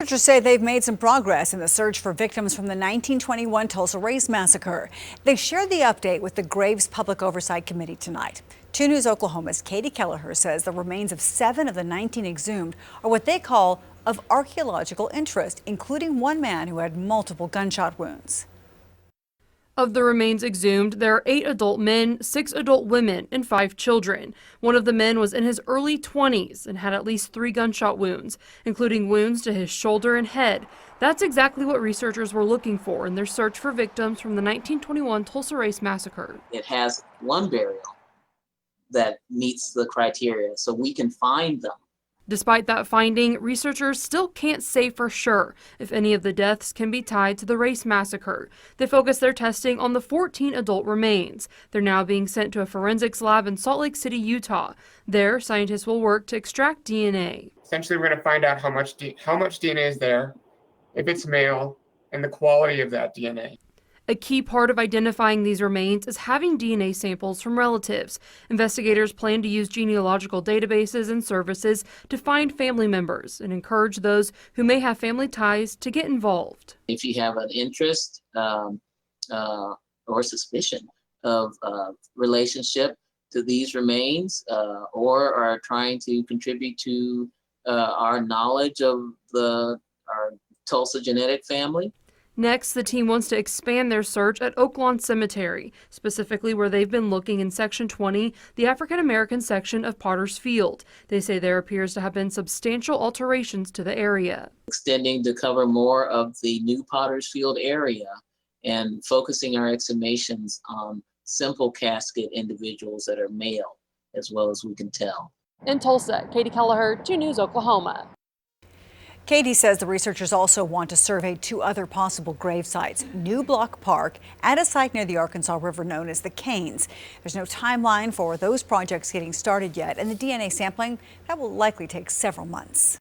Researchers say they've made some progress in the search for victims from the 1921 Tulsa race massacre. They shared the update with the Graves Public Oversight Committee tonight. 2 News Oklahoma's Katie KJRH says the remains of 7 of the 19 exhumed are what they call of archaeological interest, including one man who had multiple gunshot wounds. Of the remains exhumed, there are 8 adult men, 6 adult women, and 5 children. One of the men was in his early 20s and had at least 3 gunshot wounds, including wounds to his shoulder and head. That's exactly what researchers were looking for in their search for victims from the 1921 Tulsa race massacre. It has one burial that meets the criteria, so we can find them. Despite that finding, researchers still can't say for sure if any of the deaths can be tied to the race massacre. They focus their testing on the 14 adult remains. They're now being sent to a forensics lab in Salt Lake City, Utah. There, scientists will work to extract DNA. Essentially, we're going to find out how much DNA is there, if it's male, and the quality of that DNA. A key part of identifying these remains is having DNA samples from relatives. Investigators plan to use genealogical databases and services to find family members and encourage those who may have family ties to get involved. If you have an interest or suspicion of relationship to these remains or are trying to contribute to our knowledge of our Tulsa genetic family. Next, the team wants to expand their search at Oak Lawn Cemetery, specifically where they've been looking in Section 20, the African-American section of Potter's Field. They say there appears to have been substantial alterations to the area. Extending to cover more of the new Potter's Field area and focusing our exhumations on simple casket individuals that are male, as well as we can tell. In Tulsa, Katie KJRH, 2 News Oklahoma. Katie says the researchers also want to survey 2 other possible grave sites, New Block Park and a site near the Arkansas River known as the Canes. There's no timeline for those projects getting started yet, and the DNA sampling, that will likely take several months.